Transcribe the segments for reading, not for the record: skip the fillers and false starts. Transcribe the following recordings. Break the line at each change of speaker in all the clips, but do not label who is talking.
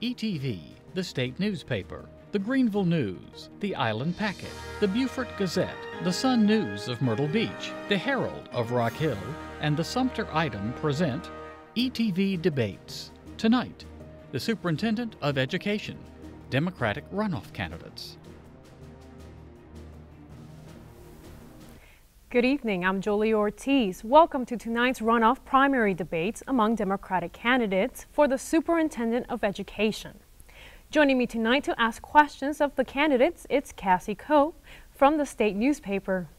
ETV, the state newspaper, the Greenville News, the Island Packet, the Beaufort Gazette, the Sun News of Myrtle Beach, the Herald of Rock Hill, and the Sumter Item present ETV Debates. Tonight, the Superintendent of Education, Democratic runoff candidates.
Good evening, I'm Jolie Ortiz. Welcome to tonight's runoff primary debates among Democratic candidates for the Superintendent of Education. Joining me tonight to ask questions of the candidates, it's Cassie Coe from the state newspaper.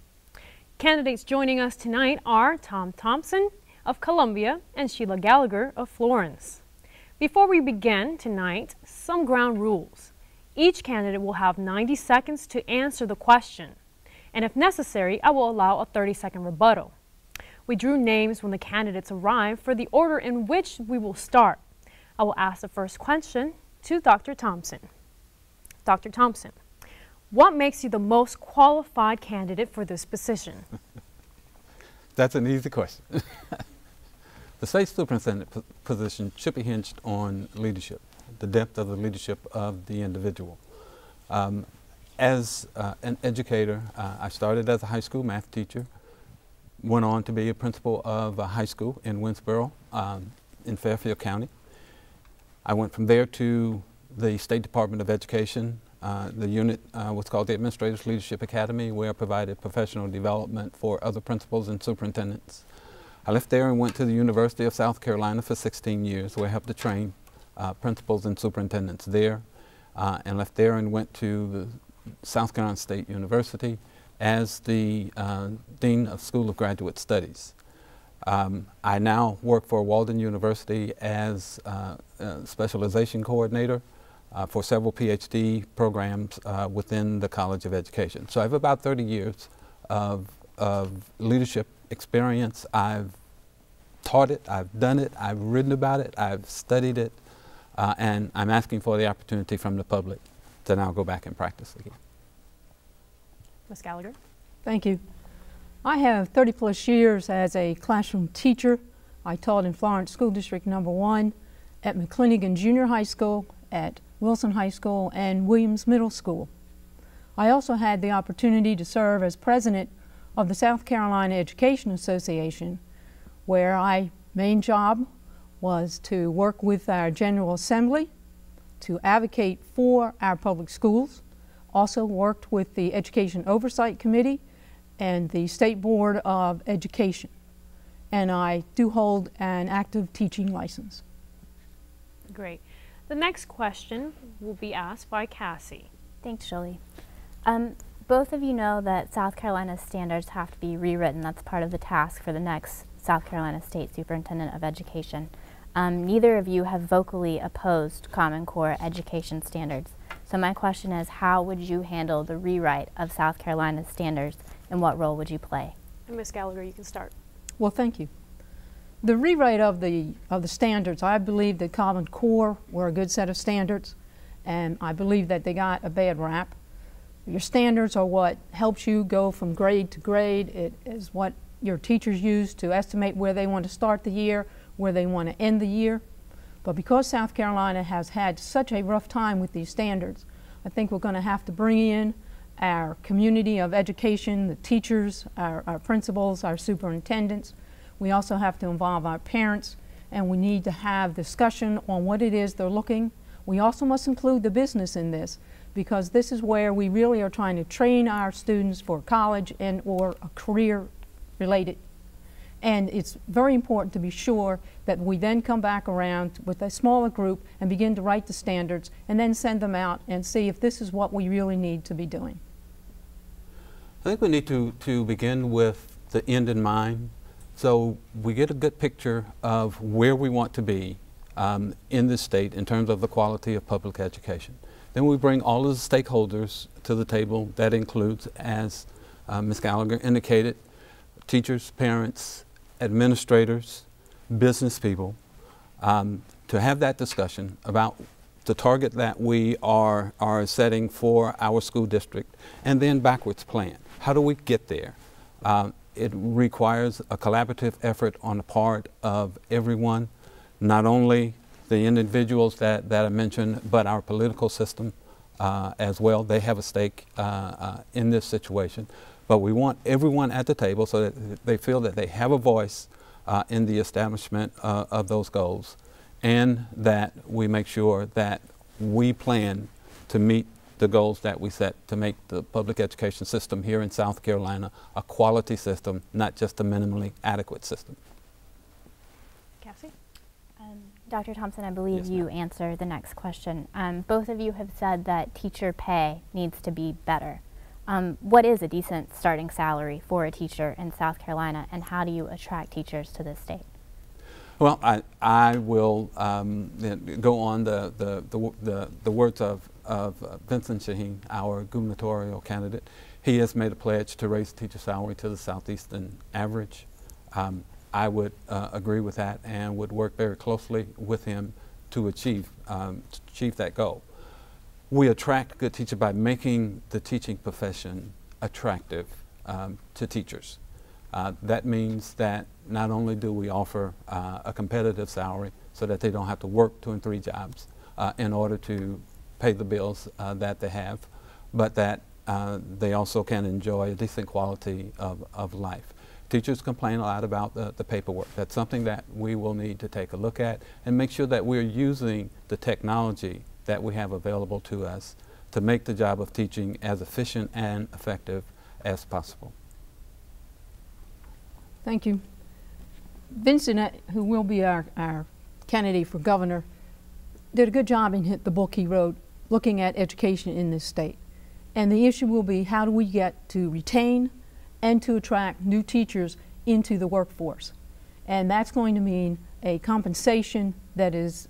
Candidates joining us tonight are Tom Thompson of Columbia and Sheila Gallagher of Florence. Before we begin tonight, some ground rules. Each candidate will have 90 seconds to answer the question. And if necessary, I will allow a 30-second rebuttal. We drew names when the candidates arrive for the order in which we will start. I will ask the first question to Dr. Thompson. Dr. Thompson, what makes you the most qualified candidate for this position?
That's an easy question. The state superintendent position should be hinged on leadership, the depth of the leadership of the individual. As an educator, I started as a high school math teacher, went on to be a principal of a high school in Winsboro in Fairfield County. I went from there to the State Department of Education. The unit was called the Administrators Leadership Academy, where I provided professional development for other principals and superintendents. I left there and went to the University of South Carolina for 16 years, where I helped to train principals and superintendents there, and left there and went to the South Carolina State University as the Dean of School of Graduate Studies. I now work for Walden University as a specialization coordinator for several PhD programs within the College of Education. So I have about 30 years of leadership experience. I've taught it, I've done it, I've written about it, I've studied it, and I'm asking for the opportunity from the public to now go back and practice again.
Ms. Gallagher.
Thank you. I have 30+ years as a classroom teacher. I taught in Florence School District No. 1, at McClinigan Junior High School, at Wilson High School, and Williams Middle School. I also had the opportunity to serve as president of the South Carolina Education Association, where my main job was to work with our General Assembly to advocate for our public schools. Also worked with the Education Oversight Committee and the State Board of Education. And I do hold an active teaching license.
Great. The next question will be asked by Cassie.
Thanks, Jolie. Both of you know that South Carolina standards have to be rewritten. That's part of the task for the next South Carolina State Superintendent of Education. Neither of you have vocally opposed Common Core education standards. So my question is, how would you handle the rewrite of South Carolina's standards, and what role would you play?
And Ms. Gallagher, you can start.
Well, thank you. The rewrite of the standards, I believe that Common Core were a good set of standards, and I believe that they got a bad rap. Your standards are what helps you go from grade to grade. It is what your teachers use to estimate where they want to start the year, where they want to end the year. But because South Carolina has had such a rough time with these standards, I think we're going to have to bring in our community of education, the teachers, our principals, our superintendents. We also have to involve our parents, and we need to have discussion on what it is they're looking. We also must include the business in this, because this is where we really are trying to train our students for college and or a career related. And it's very important to be sure that we then come back around with a smaller group and begin to write the standards and then send them out and see if this is what we really need to be doing.
I think we need to begin with the end in mind, so we get a good picture of where we want to be in this state in terms of the quality of public education. Then we bring all of the stakeholders to the table. That includes, as Ms. Gallagher indicated, teachers, parents, administrators, business people, to have that discussion about the target that we are setting for our school district, and then backwards plan. How do we get there? It requires a collaborative effort on the part of everyone, not only the individuals that I mentioned, but our political system as well. They have a stake in this situation. But we want everyone at the table so that they feel that they have a voice in the establishment of those goals, and that we make sure that we plan to meet the goals that we set to make the public education system here in South Carolina a quality system, not just a minimally adequate system.
Cassie?
Dr. Thompson, I believe
Yes,
you
ma'am.
answer the next question. Both of you have said that teacher pay needs to be better. What is a decent starting salary for a teacher in South Carolina, and how do you attract teachers to this state?
Well, I will go on the words of Vincent Shaheen, our gubernatorial candidate. He has made a pledge to raise teacher salary to the Southeastern average. I would agree with that and would work very closely with him to achieve that goal. We attract good teachers by making the teaching profession attractive to teachers. That means that not only do we offer a competitive salary so that they don't have to work 2 and 3 jobs in order to pay the bills that they have, but that they also can enjoy a decent quality of life. Teachers complain a lot about the paperwork. That's something that we will need to take a look at and make sure that we're using the technology that we have available to us to make the job of teaching as efficient and effective as possible.
Thank you. Vincent, who will be our candidate for governor, did a good job in the book he wrote looking at education in this state. And the issue will be, how do we get to retain and to attract new teachers into the workforce? And that's going to mean a compensation that is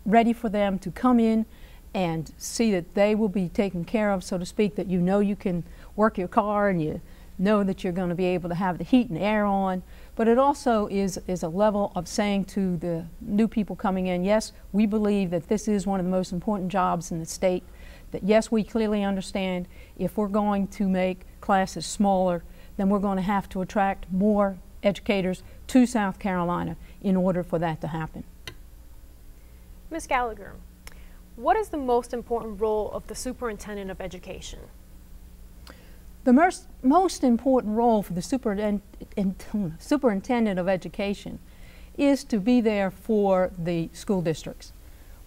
ready for them to come in and see that they will be taken care of, so to speak, that you know you can work your car and you know that you're going to be able to have the heat and air on. But it also is a level of saying to the new people coming in, yes, we believe that this is one of the most important jobs in the state, that yes, we clearly understand if we're going to make classes smaller, then we're going to have to attract more educators to South Carolina in order for that to happen.
Ms. Gallagher, what is the most important role of the Superintendent of Education?
The most important role for the Superintendent of Education is to be there for the school districts.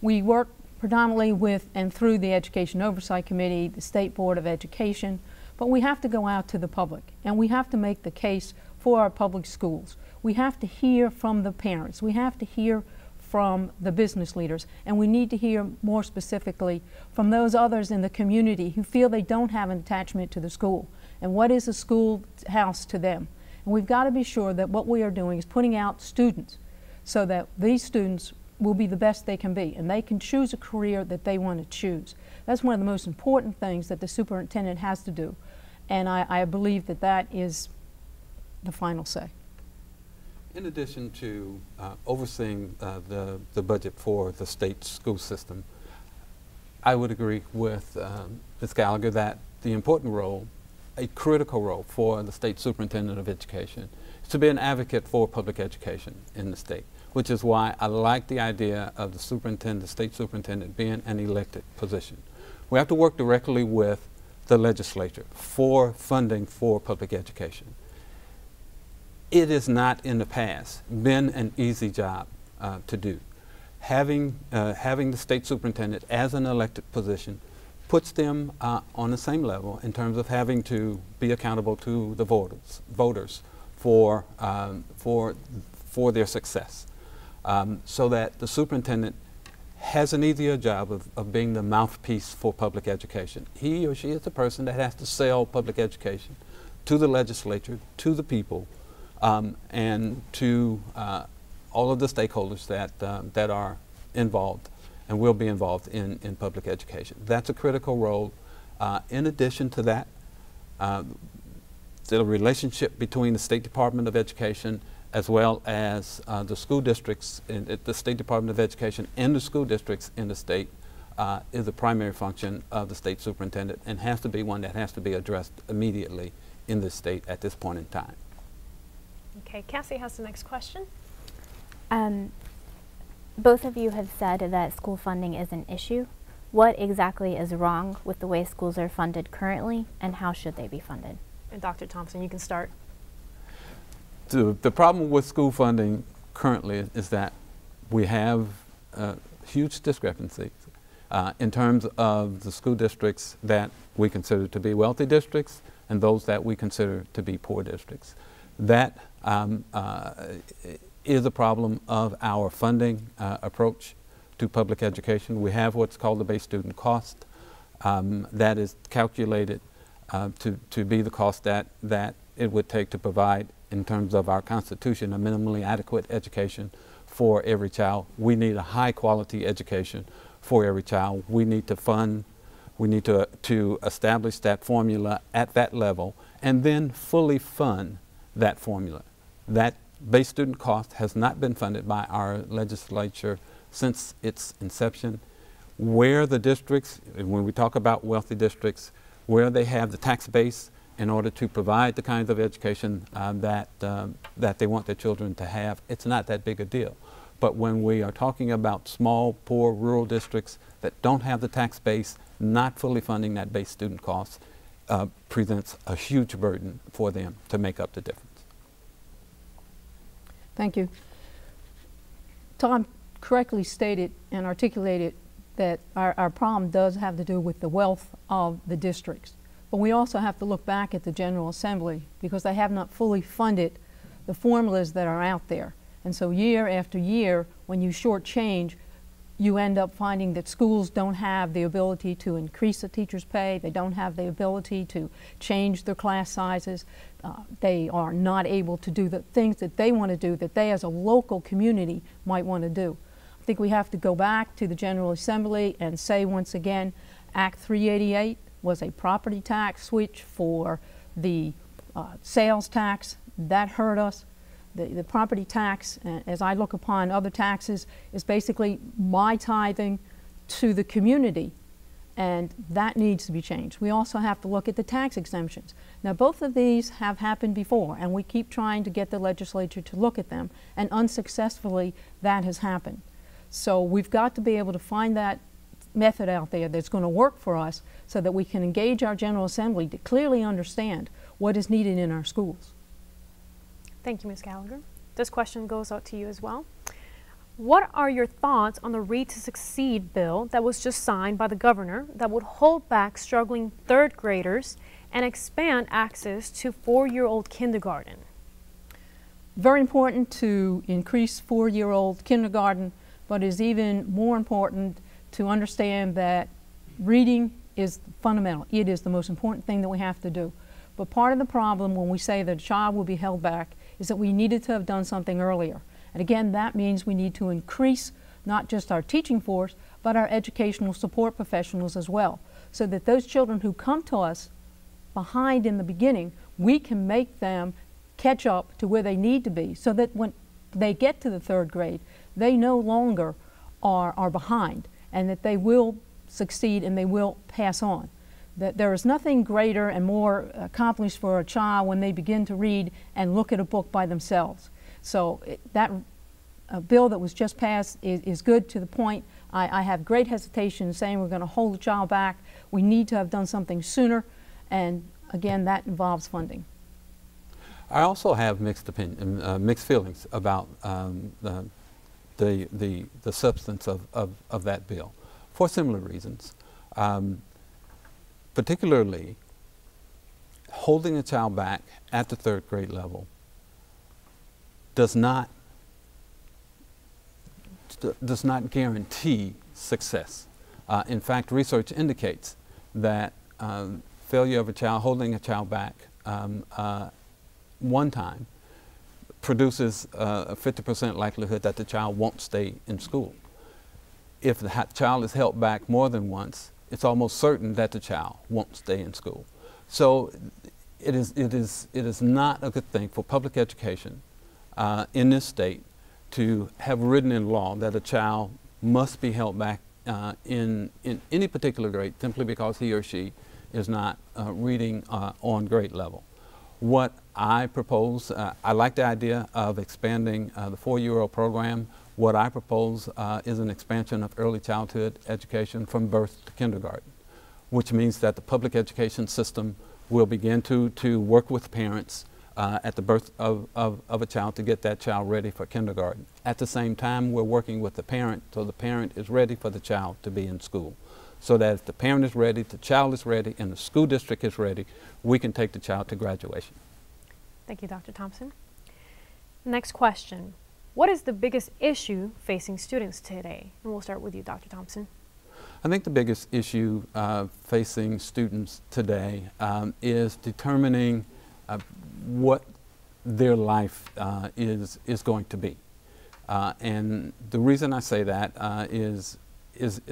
We work predominantly with and through the Education Oversight Committee, the State Board of Education, but we have to go out to the public and we have to make the case for our public schools. We have to hear from the parents. We have to hear from the business leaders, and we need to hear more specifically from those others in the community who feel they don't have an attachment to the school. And what is a schoolhouse to them? And we've got to be sure that what we are doing is putting out students so that these students will be the best they can be and they can choose a career that they want to choose. That's one of the most important things that the superintendent has to do, and I believe that that is the final say.
In addition to overseeing the budget for the state school system, I would agree with Ms. Gallagher that the important role, a critical role for the state superintendent of education is to be an advocate for public education in the state, which is why I like the idea of the superintendent, the state superintendent, being an elected position. We have to work directly with the legislature for funding for public education. It is not in the past been an easy job to do. Having the state superintendent as an elected position puts them on the same level in terms of having to be accountable to the voters for their success, so that the superintendent has an easier job of being the mouthpiece for public education. He or she is the person that has to sell public education to the legislature, to the people, and to all of the stakeholders that are involved and will be involved in public education. That's a critical role. In addition to that, the relationship between the State Department of Education as well as the school districts, the State Department of Education and the school districts in the state is the primary function of the state superintendent, and has to be one that has to be addressed immediately in the state at this point in time.
Okay, Cassie has the next question.
Both of you have said that school funding is an issue. What exactly is wrong with the way schools are funded currently, and how should they be funded?
And Dr. Thompson, you can start.
The problem with school funding currently is that we have huge discrepancies in terms of the school districts that we consider to be wealthy districts and those that we consider to be poor districts. That is a problem of our funding approach to public education. We have what's called the base student cost that is calculated to be the cost that it would take to provide, in terms of our Constitution, a minimally adequate education for every child. We need a high quality education for every child. We need to fund, we need to establish that formula at that level and then fully fund that formula. That base student cost has not been funded by our legislature since its inception. Where the districts, when we talk about wealthy districts, where they have the tax base in order to provide the kinds of education that they want their children to have, it's not that big a deal. But when we are talking about small, poor, rural districts that don't have the tax base, not fully funding that base student cost presents a huge burden for them to make up the difference.
Thank you. Tom correctly stated and articulated that our problem does have to do with the wealth of the districts. But we also have to look back at the General Assembly because they have not fully funded the formulas that are out there. And so year after year, when you shortchange, you end up finding that schools don't have the ability to increase a teacher's pay. They don't have the ability to change their class sizes. They are not able to do the things that they want to do, that they as a local community might want to do. I think we have to go back to the General Assembly and say once again, Act 388 was a property tax switch for the sales tax. That hurt us. The property tax, as I look upon other taxes, is basically my tithing to the community, and that needs to be changed. We also have to look at the tax exemptions. Now, both of these have happened before, and we keep trying to get the legislature to look at them, and unsuccessfully that has happened. So we've got to be able to find that method out there that's going to work for us so that we can engage our General Assembly to clearly understand what is needed in our schools.
Thank you, Ms. Gallagher. This question goes out to you as well. What are your thoughts on the Read to Succeed bill that was just signed by the governor that would hold back struggling third graders and expand access to 4-year-old kindergarten?
Very important to increase 4-year-old kindergarten, but it's even more important to understand that reading is fundamental. It is the most important thing that we have to do. But part of the problem when we say that a child will be held back is that we needed to have done something earlier. And again, that means we need to increase not just our teaching force, but our educational support professionals as well, so that those children who come to us behind in the beginning, we can make them catch up to where they need to be, so that when they get to the 3rd grade, they no longer are behind, and that they will succeed and they will pass on. That there is nothing greater and more accomplished for a child when they begin to read and look at a book by themselves. So that bill that was just passed is good to the point. I have great hesitation in saying we're going to hold the child back. We need to have done something sooner, and again, that involves funding.
I also have mixed feelings about the substance of that bill for similar reasons. Particularly, holding a child back at the 3rd grade level does not guarantee success. In fact, research indicates that failure of a child, holding a child back one time, produces a 50% likelihood that the child won't stay in school. If the child is held back more than once, it's almost certain that the child won't stay in school. So it is not a good thing for public education in this state to have written in law that a child must be held back in any particular grade simply because he or she is not reading on grade level. What I propose, I like the idea of expanding the 4-year-old program What I propose is an expansion of early childhood education from birth to kindergarten, which means that the public education system will begin to work with parents at the birth of a child to get that child ready for kindergarten. At the same time, we're working with the parent so the parent is ready for the child to be in school. So that if the parent is ready, the child is ready, and the school district is ready, we can take the child to graduation.
Thank you, Dr. Thompson. Next question. What is the biggest issue facing students today? And we'll start with you, Dr. Thompson.
I think the biggest issue facing students today is determining what their life is going to be. And the reason I say that is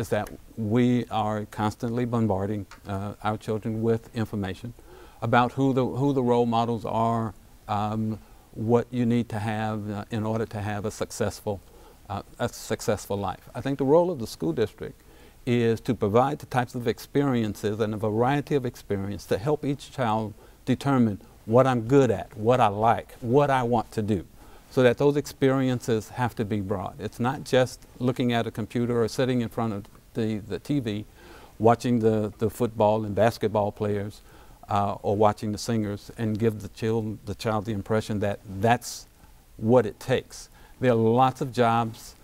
that we are constantly bombarding our children with information about who the role models are, what you need to have in order to have a successful life. I think the role of the school district is to provide the types of experiences and a variety of experience to help each child determine what I'm good at, what I like, what I want to do, so that those experiences have to be broad. It's not just looking at a computer or sitting in front of the TV, watching the football and basketball players or watching the singers and give the child the impression that that's what it takes. There are lots of jobs,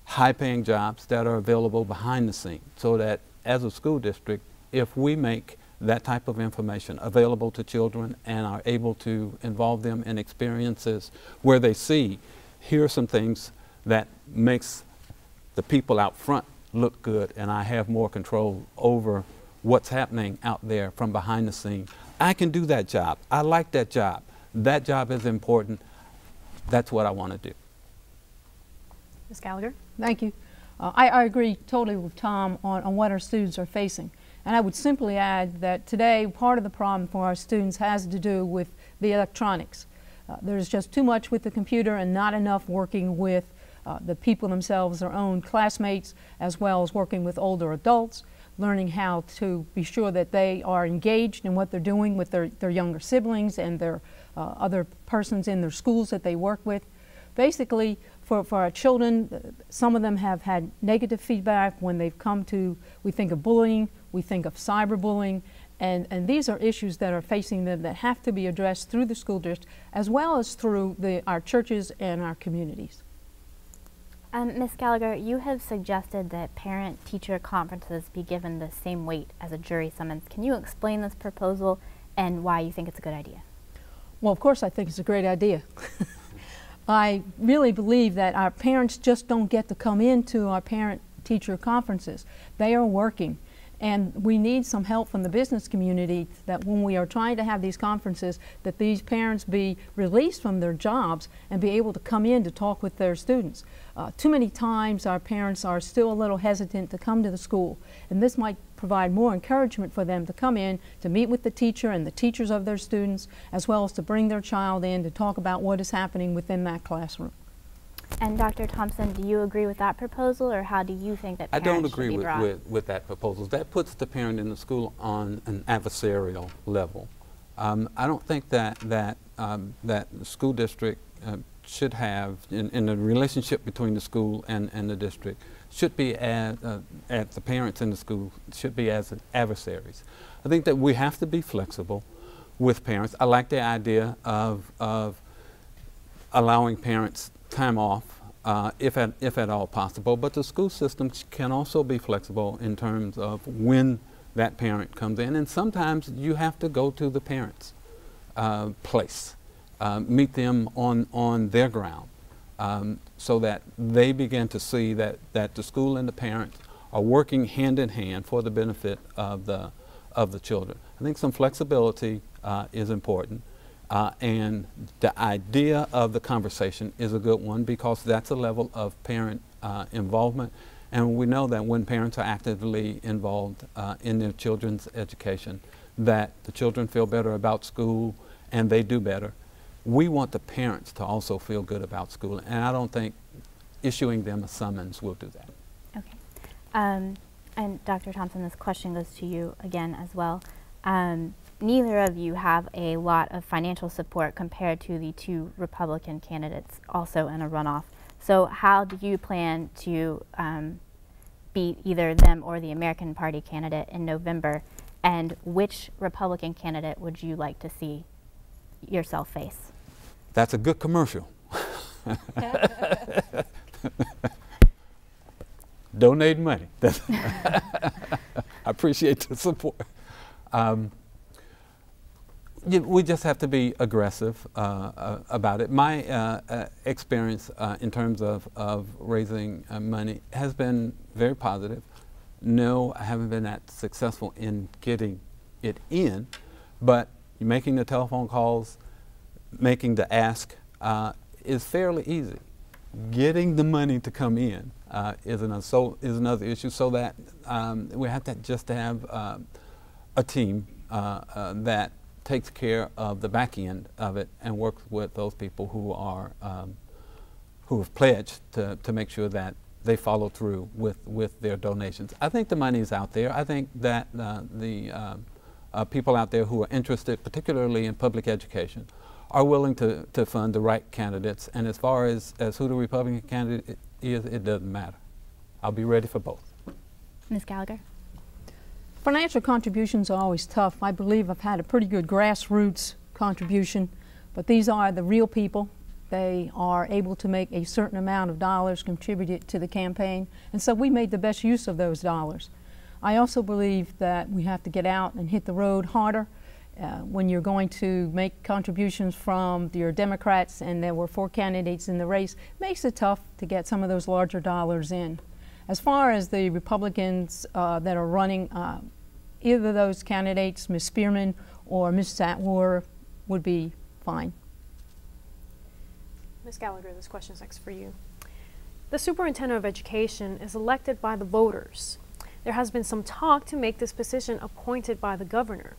high-paying jobs that are available behind the scenes, so that as a school district, if we make that type of information available to children and are able to involve them in experiences where they see, here are some things that makes the people out front look good, and I have more control over what's happening out there from behind the scene. I can do that job. I like that job. That job is important. That's what I want to do.
Ms. Gallagher?
Thank you. I agree totally with Tom on what our students are facing. And I would simply add that today part of the problem for our students has to do with the electronics. There's just too much with the computer and not enough working with the people themselves, their own classmates, as well as working with older adults, learning how to be sure that they are engaged in what they're doing with their younger siblings and their other persons in their schools that they work with. Basically, for our children, some of them have had negative feedback when they've come to, we think of bullying, we think of cyberbullying, and these are issues that are facing them that have to be addressed through the school district as well as through our churches and our communities.
Ms. Gallagher, you have suggested that parent-teacher conferences be given the same weight as a jury summons. Can you explain this proposal and why you think it's a good idea?
Well, of course I think it's a great idea. I really believe that our parents just don't get to come into our parent-teacher conferences. They are working, and we need some help from the business community that when we are trying to have these conferences, that these parents be released from their jobs and be able to come in to talk with their students. Too many times our parents are still a little hesitant to come to the school, and this might provide more encouragement for them to come in to meet with the teacher and the teachers of their students, as well as to bring their child in to talk about what is happening within that classroom.
And Dr. Thompson, do you agree with that proposal, or how do you think that parents should be brought?
I don't agree with that proposal. That puts the parent in the school on an adversarial level. I don't think that that the school district should have, in the relationship between the school and the district, should be at the parents in the school should be as adversaries. I think that we have to be flexible with parents. I like the idea of allowing parents time off if at all possible, but the school system can also be flexible in terms of when that parent comes in, and sometimes you have to go to the parents' place, meet them on their ground, so that they begin to see that the school and the parents are working hand in hand for the benefit of the children. I think some flexibility is important. And the idea of the conversation is a good one, because that's a level of parent involvement, and we know that when parents are actively involved in their children's education, that the children feel better about school and they do better. We want the parents to also feel good about school, and I don't think issuing them a summons will do that.
Okay. And Dr. Thompson, this question goes to you again as well. Neither of you have a lot of financial support compared to the two Republican candidates also in a runoff. So how do you plan to beat either them or the American Party candidate in November? And which Republican candidate would you like to see yourself face?
That's a good commercial. Donate money. I appreciate the support. We just have to be aggressive about it. My experience in terms of raising money has been very positive. No, I haven't been that successful in getting it in, but making the telephone calls, making the ask is fairly easy. Getting the money to come in is another issue, so that we have to just have a team that takes care of the back end of it and works with those people who have pledged to make sure that they follow through with their donations. I think the money is out there. I think that the people out there who are interested, particularly in public education, are willing to fund the right candidates. And as far as who the Republican candidate is, it doesn't matter. I'll be ready for both.
Ms. Gallagher?
Financial contributions are always tough. I believe I've had a pretty good grassroots contribution, but these are the real people. They are able to make a certain amount of dollars contributed to the campaign, and so we made the best use of those dollars. I also believe that we have to get out and hit the road harder. When you're going to make contributions from your Democrats, and there were 4 candidates in the race, it makes it tough to get some of those larger dollars in. As far as the Republicans that are running, either of those candidates, Ms. Spearman or Ms. Satwar, would be fine.
Ms. Gallagher, this question is next for you. The Superintendent of Education is elected by the voters. There has been some talk to make this position appointed by the governor.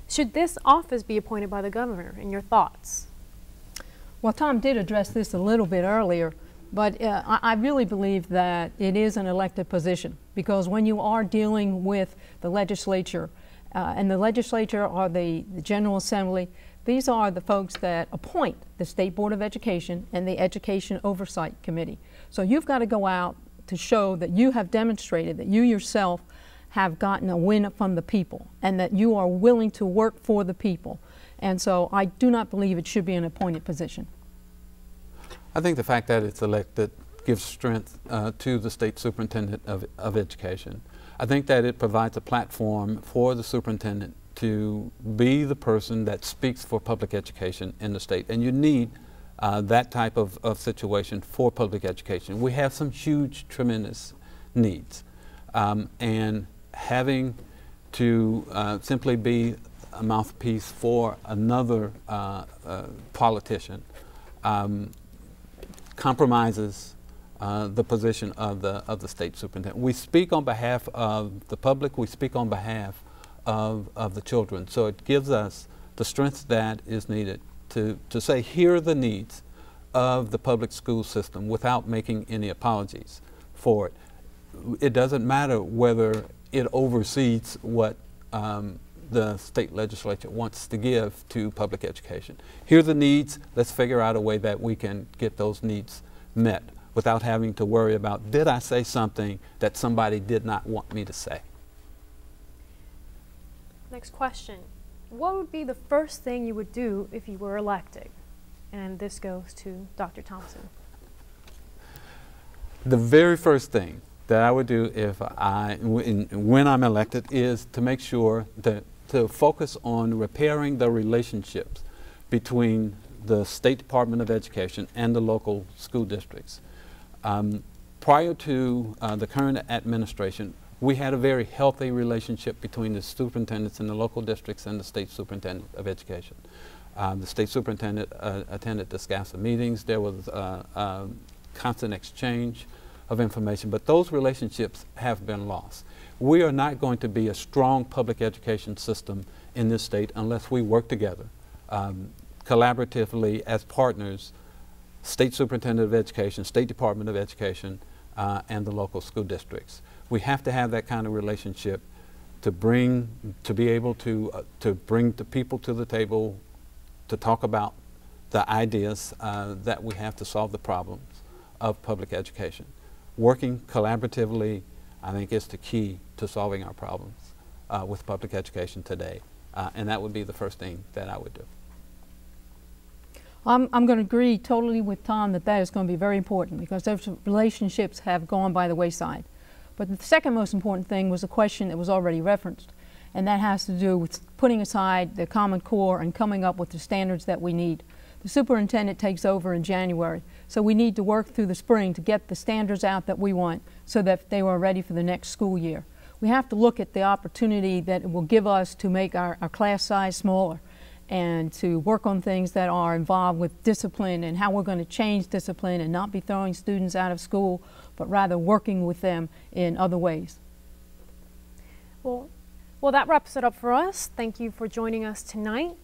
Should this office be appointed by the governor, in your thoughts?
Well, Tom did address this a little bit earlier, but I really believe that it is an elected position, because when you are dealing with the legislature, and the legislature or the General Assembly, these are the folks that appoint the State Board of Education and the Education Oversight Committee. So you've got to go out to show that you have demonstrated that you yourself have gotten a win from the people and that you are willing to work for the people. And so I do not believe it should be an appointed position.
I think the fact that it's elected gives strength to the State Superintendent of Education. I think that it provides a platform for the superintendent to be the person that speaks for public education in the state. And you need that type of situation for public education. We have some huge, tremendous needs. And having to simply be a mouthpiece for another politician compromises the position of the state superintendent. We speak on behalf of the public, we speak on behalf of the children. So it gives us the strength that is needed to say, here are the needs of the public school system without making any apologies for it. It doesn't matter whether it oversees what the state legislature wants to give to public education. Here are the needs, let's figure out a way that we can get those needs met without having to worry about, did I say something that somebody did not want me to say?
Next question. What would be the first thing you would do if you were elected? And this goes to Dr. Thompson.
The very first thing that I would do when I'm elected is to make sure to focus on repairing the relationships between the State Department of Education and the local school districts. Prior to the current administration, we had a very healthy relationship between the superintendents in the local districts and the State Superintendent of Education. The State Superintendent attended the SCASA meetings. There was constant exchange of information, but those relationships have been lost. We are not going to be a strong public education system in this state unless we work together collaboratively as partners, State Superintendent of Education, State Department of Education, and the local school districts. We have to have that kind of relationship to be able to bring the people to the table, to talk about the ideas that we have to solve the problems of public education. Working collaboratively, I think, is the key to solving our problems with public education today. And that would be the first thing that I would do.
I'm going to agree totally with Tom that that is going to be very important, because those relationships have gone by the wayside. But the second most important thing was a question that was already referenced, and that has to do with putting aside the Common Core and coming up with the standards that we need. The superintendent takes over in January, so we need to work through the spring to get the standards out that we want so that they are ready for the next school year. We have to look at the opportunity that it will give us to make our class size smaller and to work on things that are involved with discipline and how we're going to change discipline and not be throwing students out of school, but rather working with them in other ways.
Well, that wraps it up for us. Thank you for joining us tonight.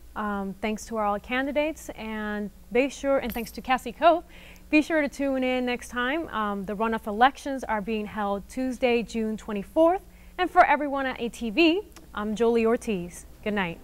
Thanks to all candidates, and thanks to Cassie Cope. Be sure to tune in next time. The runoff elections are being held Tuesday, June 24th. And for everyone at ATV, I'm Jolie Ortiz. Good night.